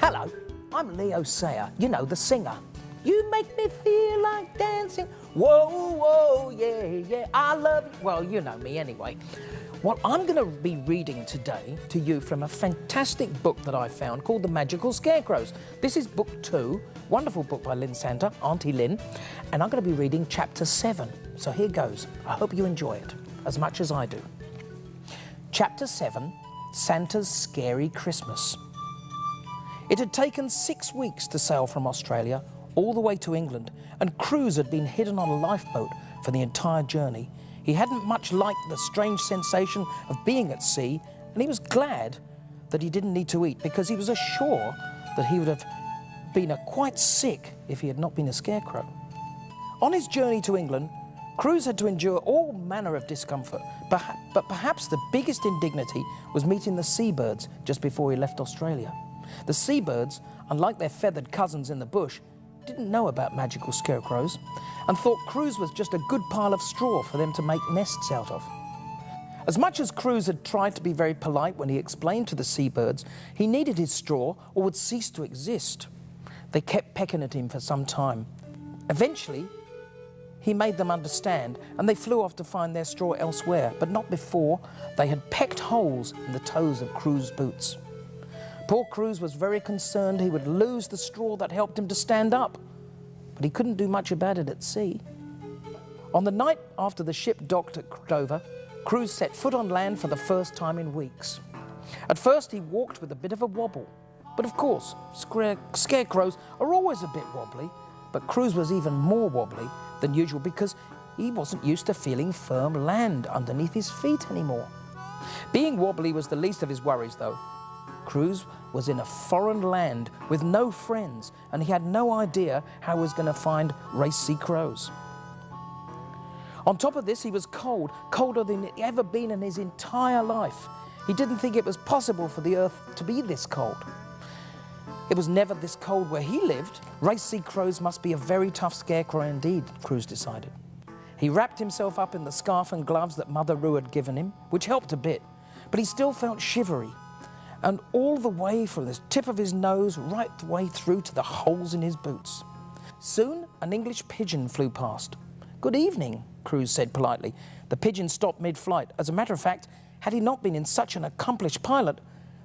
Hello, I'm Leo Sayer, you know, the singer. You make me feel like dancing. Whoa, whoa, yeah, yeah, I love you. Well, you know me anyway. Well, I'm going to be reading today to you from a fantastic book that I found called The Magical Scarecrows. This is book 2, wonderful book by Lynn Santer, Auntie Lynn, and I'm going to be reading chapter 7. So here goes. I hope you enjoy it as much as I do. Chapter 7, Santa's Scary Christmas. It had taken 6 weeks to sail from Australia all the way to England, and Cruz had been hidden on a lifeboat for the entire journey. He hadn't much liked the strange sensation of being at sea, and he was glad that he didn't need to eat, because he was sure that he would have been quite sick if he had not been a scarecrow. On his journey to England, Cruz had to endure all manner of discomfort, but perhaps the biggest indignity was meeting the seabirds just before he left Australia. The seabirds, unlike their feathered cousins in the bush, didn't know about magical scarecrows and thought Cruz was just a good pile of straw for them to make nests out of. As much as Cruz had tried to be very polite when he explained to the seabirds he needed his straw or would cease to exist, they kept pecking at him for some time. Eventually, he made them understand, and they flew off to find their straw elsewhere, but not before they had pecked holes in the toes of Cruz's boots. Poor Cruz was very concerned he would lose the straw that helped him to stand up, but he couldn't do much about it at sea. On the night after the ship docked at Dover, Cruz set foot on land for the first time in weeks. At first he walked with a bit of a wobble, but of course, scarecrows are always a bit wobbly, but Cruz was even more wobbly than usual because he wasn't used to feeling firm land underneath his feet anymore. Being wobbly was the least of his worries, though. Cruz was in a foreign land with no friends, and he had no idea how he was going to find race-sea crows. On top of this, he was cold, colder than he'd ever been in his entire life. He didn't think it was possible for the earth to be this cold. It was never this cold where he lived. Race-sea crows must be a very tough scarecrow indeed, Cruz decided. He wrapped himself up in the scarf and gloves that Mother Roo had given him, which helped a bit, but he still felt shivery. And all the way from the tip of his nose right the way through to the holes in his boots. Soon, an English pigeon flew past. "Good evening," Cruz said politely. The pigeon stopped mid-flight. As a matter of fact, had he not been in such an accomplished pilot,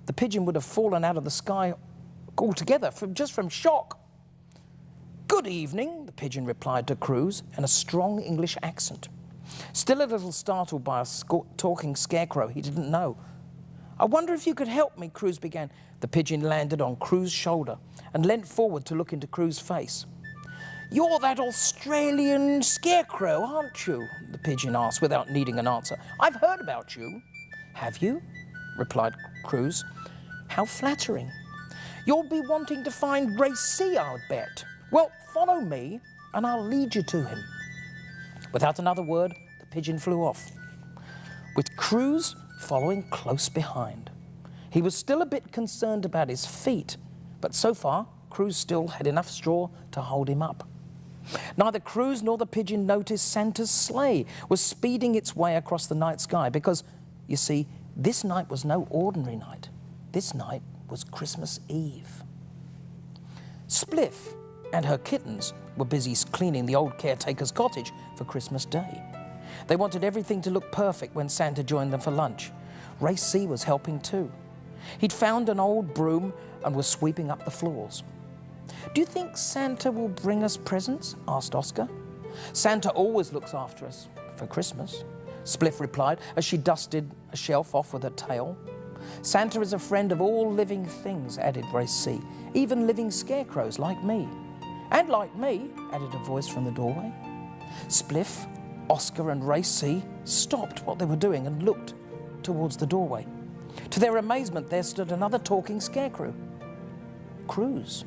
the pigeon would have fallen out of the sky altogether, just from shock. "Good evening," the pigeon replied to Cruz in a strong English accent. Still a little startled by a talking scarecrow he didn't know. "I wonder if you could help me," Cruz began. The pigeon landed on Cruz's shoulder and leant forward to look into Cruz's face. "You're that Australian scarecrow, aren't you?" the pigeon asked without needing an answer. "I've heard about you." "Have you?" replied Cruz. "How flattering. You'll be wanting to find Race-sea, I'll bet. Well, follow me and I'll lead you to him." Without another word, the pigeon flew off, with Cruz following close behind. He was still a bit concerned about his feet, but so far, Cruz still had enough straw to hold him up. Neither Cruz nor the pigeon noticed Santa's sleigh was speeding its way across the night sky because, you see, this night was no ordinary night. This night was Christmas Eve. Spliff and her kittens were busy cleaning the old caretaker's cottage for Christmas Day. They wanted everything to look perfect when Santa joined them for lunch. Race-sea was helping too. He'd found an old broom and was sweeping up the floors. "Do you think Santa will bring us presents?" asked Oscar. "Santa always looks after us for Christmas," Spliff replied as she dusted a shelf off with her tail. "Santa is a friend of all living things," added Race-sea, "even living scarecrows like me." "And like me," added a voice from the doorway. Spliff, Oscar and Race-sea stopped what they were doing and looked towards the doorway. To their amazement, there stood another talking scarecrow, Cruz.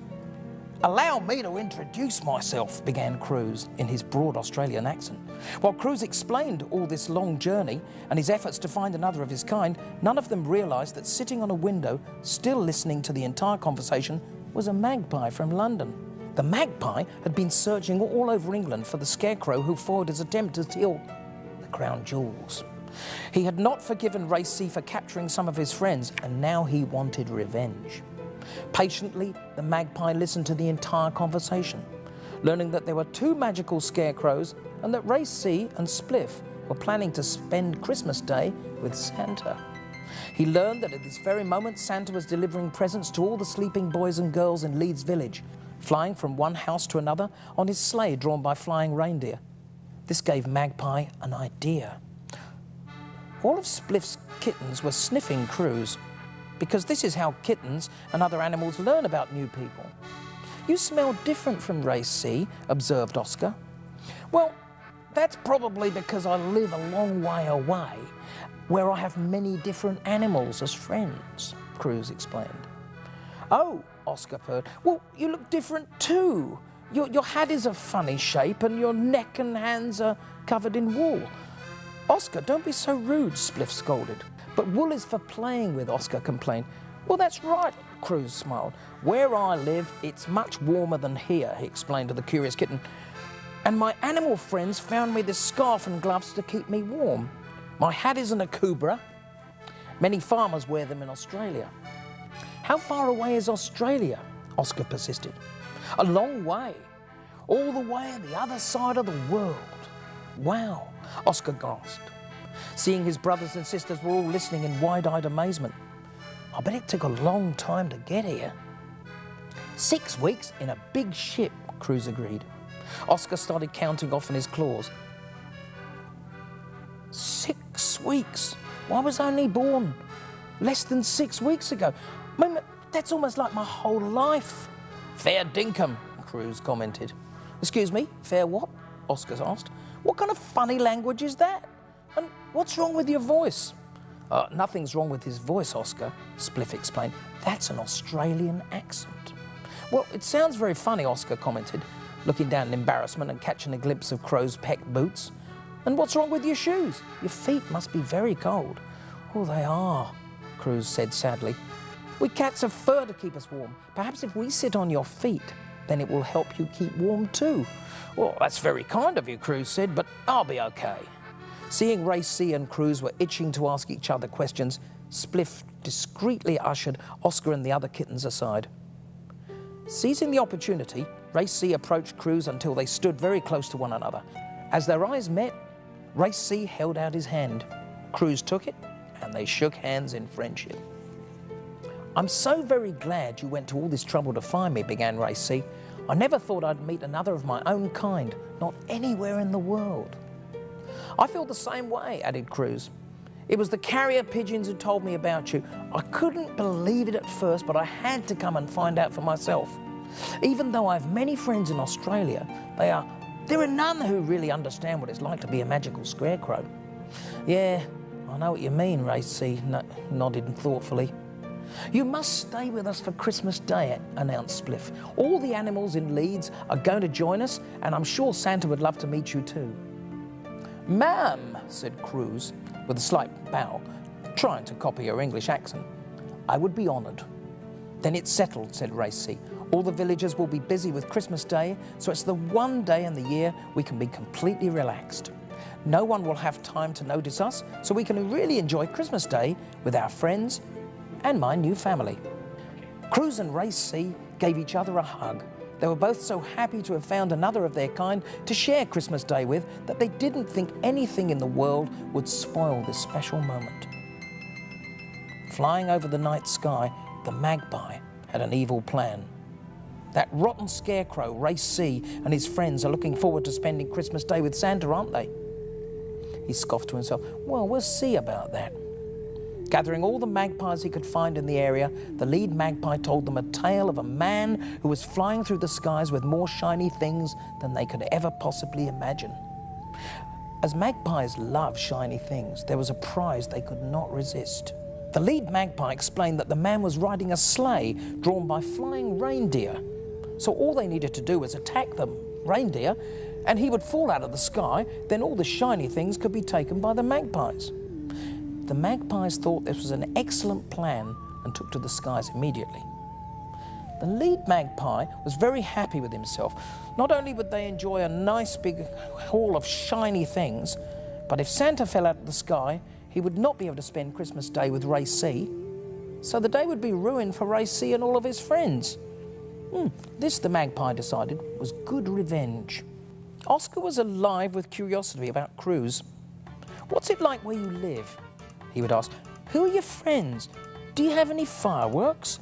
"Allow me to introduce myself," began Cruz in his broad Australian accent. While Cruz explained all this long journey and his efforts to find another of his kind, none of them realised that sitting on a window, still listening to the entire conversation, was a magpie from London. The magpie had been searching all over England for the Scarecrow who foiled his attempt to steal the crown jewels. He had not forgiven Race C for capturing some of his friends, and now he wanted revenge. Patiently, the magpie listened to the entire conversation, learning that there were 2 magical scarecrows and that Race C and Spliff were planning to spend Christmas Day with Santa. He learned that at this very moment Santa was delivering presents to all the sleeping boys and girls in Leeds village, flying from one house to another on his sleigh drawn by flying reindeer. This gave Magpie an idea. All of Spliff's kittens were sniffing Cruz, because this is how kittens and other animals learn about new people. "You smell different from Race C," observed Oscar. "Well, that's probably because I live a long way away, where I have many different animals as friends," Cruz explained. "Oh," Oscar purred, "well, you look different too. Your hat is a funny shape and your neck and hands are covered in wool." "Oscar, don't be so rude," Spliff scolded. "But wool is for playing with," Oscar complained. "Well, that's right," Cruz smiled. "Where I live, it's much warmer than here," he explained to the curious kitten. "And my animal friends found me this scarf and gloves to keep me warm. My hat isn't a kubra. Many farmers wear them in Australia." "How far away is Australia?" Oscar persisted. "A long way. All the way on the other side of the world." "Wow," Oscar gasped, seeing his brothers and sisters were all listening in wide-eyed amazement. "I bet it took a long time to get here." 6 weeks in a big ship," Cruz agreed. Oscar started counting off in his claws. 6 weeks? I was only born less than 6 weeks ago. I mean, that's almost like my whole life. "Fair dinkum," Cruz commented. "Excuse me, fair what?" Oscar asked. "What kind of funny language is that? And what's wrong with your voice?" "Nothing's wrong with his voice, Oscar," Spliff explained. "That's an Australian accent." "Well, it sounds very funny," Oscar commented, looking down in embarrassment and catching a glimpse of Crow's pecked boots. "And what's wrong with your shoes? Your feet must be very cold." "Oh, they are," Cruz said sadly. "We cats have fur to keep us warm. Perhaps if we sit on your feet, then it will help you keep warm too." "Well, that's very kind of you," Cruz said, "but I'll be okay." Seeing Race C and Cruz were itching to ask each other questions, Spliff discreetly ushered Oscar and the other kittens aside. Seizing the opportunity, Race C approached Cruz until they stood very close to one another. As their eyes met, Race C held out his hand. Cruz took it, and they shook hands in friendship. "I'm so very glad you went to all this trouble to find me," began Race C. "I never thought I'd meet another of my own kind, not anywhere in the world." "I feel the same way," added Cruz. "It was the carrier pigeons who told me about you. I couldn't believe it at first, but I had to come and find out for myself. Even though I have many friends in Australia, there are none who really understand what it's like to be a magical scarecrow." "Yeah, I know what you mean," Race C nodded thoughtfully. "You must stay with us for Christmas Day," announced Spliff. "All the animals in Leeds are going to join us, and I'm sure Santa would love to meet you too." "Ma'am," said Cruz, with a slight bow, trying to copy her English accent, "I would be honoured." "Then it's settled," said Race C. "All the villagers will be busy with Christmas Day, so it's the one day in the year we can be completely relaxed. No one will have time to notice us, so we can really enjoy Christmas Day with our friends and my new family." Cruz and Race C gave each other a hug. They were both so happy to have found another of their kind to share Christmas Day with that they didn't think anything in the world would spoil this special moment. Flying over the night sky, the magpie had an evil plan. "That rotten scarecrow, Race C, and his friends are looking forward to spending Christmas Day with Santa, aren't they?" He scoffed to himself. "Well, we'll see about that." Gathering all the magpies he could find in the area, the lead magpie told them a tale of a man who was flying through the skies with more shiny things than they could ever possibly imagine. As magpies love shiny things, there was a prize they could not resist. The lead magpie explained that the man was riding a sleigh drawn by flying reindeer. So all they needed to do was attack the reindeer, and he would fall out of the sky. Then all the shiny things could be taken by the magpies. The magpies thought this was an excellent plan and took to the skies immediately. The lead magpie was very happy with himself. Not only would they enjoy a nice big haul of shiny things, but if Santa fell out of the sky, he would not be able to spend Christmas Day with Ray C. So the day would be ruined for Ray C and all of his friends. This, the magpie decided, was good revenge. Oscar was alive with curiosity about Cruz. "What's it like where you live?" he would ask. "Who are your friends? Do you have any fireworks?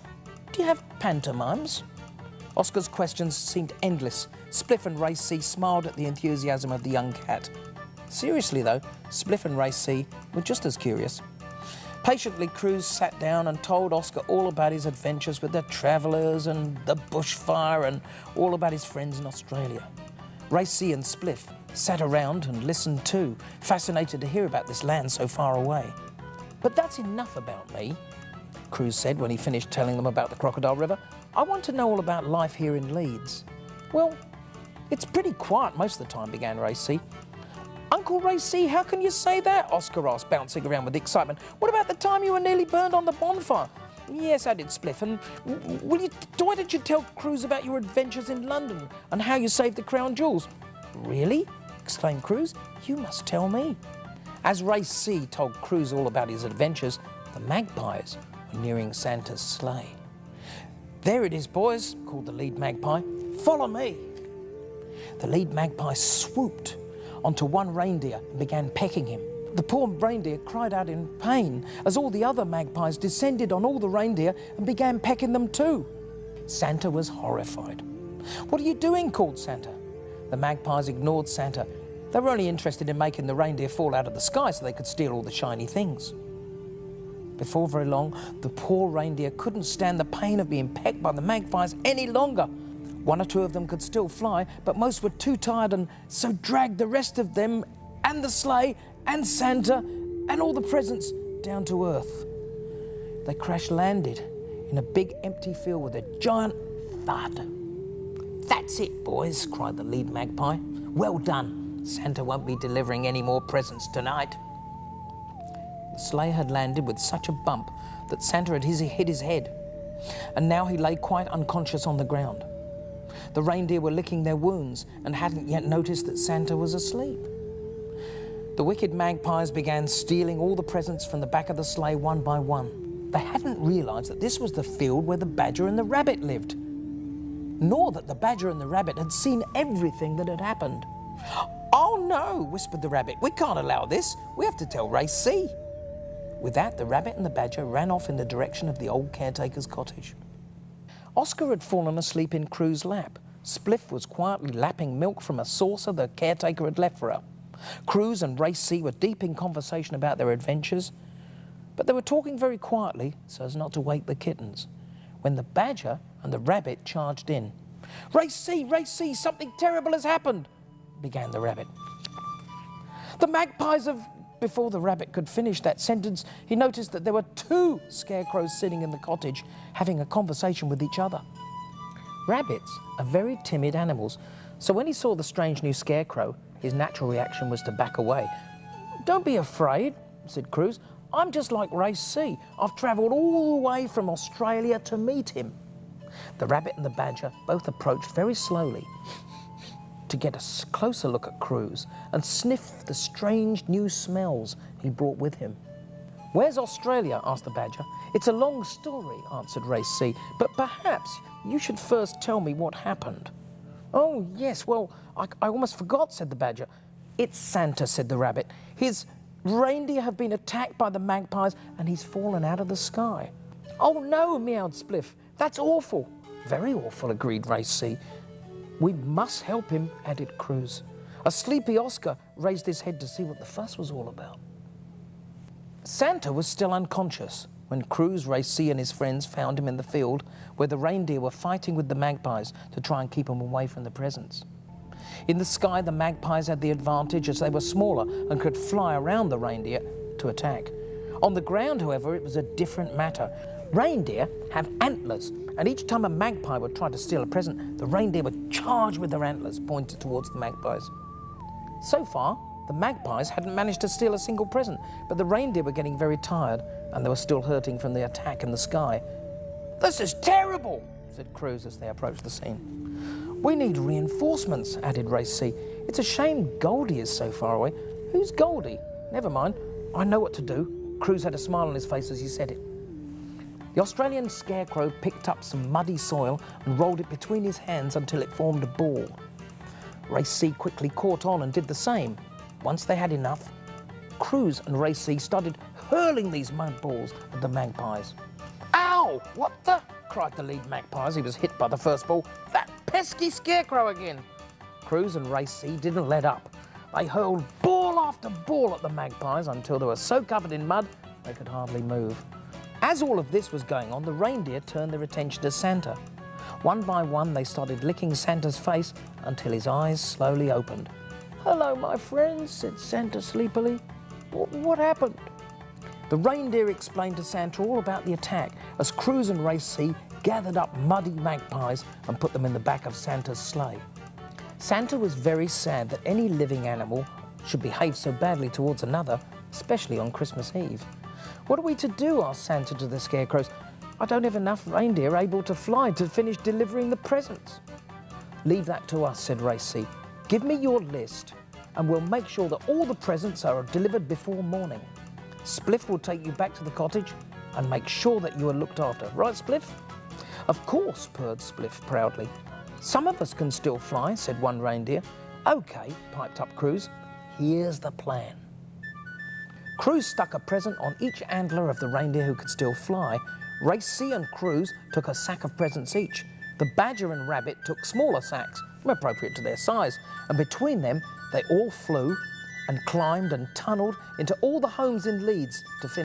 Do you have pantomimes?" Oscar's questions seemed endless. Spliff and Ray C smiled at the enthusiasm of the young cat. Seriously though, Spliff and Ray C were just as curious. Patiently, Cruz sat down and told Oscar all about his adventures with the travellers and the bushfire and all about his friends in Australia. Ray C and Spliff sat around and listened too, fascinated to hear about this land so far away. "But that's enough about me," Cruz said when he finished telling them about the Crocodile River. "I want to know all about life here in Leeds." "Well, it's pretty quiet most of the time," began Ray C. "Uncle Ray C, how can you say that?" Oscar asked, bouncing around with excitement. "What about the time you were nearly burned on the bonfire?" "Yes, added Spliff, and why did you tell Cruz about your adventures in London and how you saved the crown jewels?" "Really?" exclaimed Cruz. "You must tell me." As Ray C told Cruz all about his adventures, the magpies were nearing Santa's sleigh. "There it is, boys," called the lead magpie. "Follow me." The lead magpie swooped onto one reindeer and began pecking him. The poor reindeer cried out in pain as all the other magpies descended on all the reindeer and began pecking them too. Santa was horrified. "What are you doing?" called Santa. The magpies ignored Santa. They were only interested in making the reindeer fall out of the sky so they could steal all the shiny things. Before very long, the poor reindeer couldn't stand the pain of being pecked by the magpies any longer. One or two of them could still fly, but most were too tired and so dragged the rest of them and the sleigh and Santa and all the presents down to earth. They crash-landed in a big empty field with a giant thud. "That's it, boys," cried the lead magpie. "Well done. Santa won't be delivering any more presents tonight." The sleigh had landed with such a bump that Santa had hit his head, and now he lay quite unconscious on the ground. The reindeer were licking their wounds and hadn't yet noticed that Santa was asleep. The wicked magpies began stealing all the presents from the back of the sleigh one by one. They hadn't realised that this was the field where the badger and the rabbit lived, nor that the badger and the rabbit had seen everything that had happened. "Oh no," whispered the rabbit. "We can't allow this. We have to tell Ray C." With that, the rabbit and the badger ran off in the direction of the old caretaker's cottage. Oscar had fallen asleep in Cruz's lap. Spliff was quietly lapping milk from a saucer the caretaker had left for her. Cruz and Ray C were deep in conversation about their adventures, but they were talking very quietly so as not to wake the kittens, when the badger and the rabbit charged in. Ray C, something terrible has happened," began the rabbit. "The magpies have..." Before the rabbit could finish that sentence, he noticed that there were 2 scarecrows sitting in the cottage having a conversation with each other. Rabbits are very timid animals, so when he saw the strange new scarecrow, his natural reaction was to back away. "Don't be afraid," said Cruz. "I'm just like Ray C. I've travelled all the way from Australia to meet him." The rabbit and the badger both approached very slowly to get a closer look at Cruz and sniff the strange new smells he brought with him. "Where's Australia?" asked the badger. "It's a long story," answered Ray C, "but perhaps you should first tell me what happened." "Oh, yes, well, I almost forgot," said the badger. "It's Santa," said the rabbit. "His reindeer have been attacked by the magpies and he's fallen out of the sky." "Oh, no," meowed Spliff. "That's awful." "Very awful," agreed Ray C. "We must help him," added Cruz. A sleepy Oscar raised his head to see what the fuss was all about. Santa was still unconscious when Cruz, Ray C and his friends found him in the field where the reindeer were fighting with the magpies to try and keep him away from the presents. In the sky, the magpies had the advantage as they were smaller and could fly around the reindeer to attack. On the ground, however, it was a different matter. Reindeer have antlers, and each time a magpie would try to steal a present, the reindeer would charge with their antlers pointed towards the magpies. So far, the magpies hadn't managed to steal a single present, but the reindeer were getting very tired, and they were still hurting from the attack in the sky. "This is terrible," said Cruz as they approached the scene. "We need reinforcements," added Race C. "It's a shame Goldie is so far away." "Who's Goldie?" "Never mind, I know what to do." Cruz had a smile on his face as he said it. The Australian Scarecrow picked up some muddy soil and rolled it between his hands until it formed a ball. Race C quickly caught on and did the same. Once they had enough, Cruz and Race C started hurling these mud balls at the magpies. "Ow! What the?" cried the lead magpie as he was hit by the first ball. "That pesky Scarecrow again!" Cruz and Race C didn't let up. They hurled ball after ball at the magpies until they were so covered in mud they could hardly move. As all of this was going on, the reindeer turned their attention to Santa. One by one, they started licking Santa's face until his eyes slowly opened. "Hello, my friends," said Santa sleepily. What happened?" The reindeer explained to Santa all about the attack as Cruz and Race C gathered up muddy magpies and put them in the back of Santa's sleigh. Santa was very sad that any living animal should behave so badly towards another, especially on Christmas Eve. "What are we to do?" asked Santa to the Scarecrows. "I don't have enough reindeer able to fly to finish delivering the presents." "Leave that to us," said Race C. "Give me your list and we'll make sure that all the presents are delivered before morning. Spliff will take you back to the cottage and make sure that you are looked after. Right, Spliff?" "Of course," purred Spliff proudly. "Some of us can still fly," said one reindeer. "OK," piped up Cruz. "Here's the plan." Cruz stuck a present on each antler of the reindeer who could still fly. Race C and Cruz took a sack of presents each. The badger and rabbit took smaller sacks, appropriate to their size, and between them they all flew and climbed and tunnelled into all the homes in Leeds to finish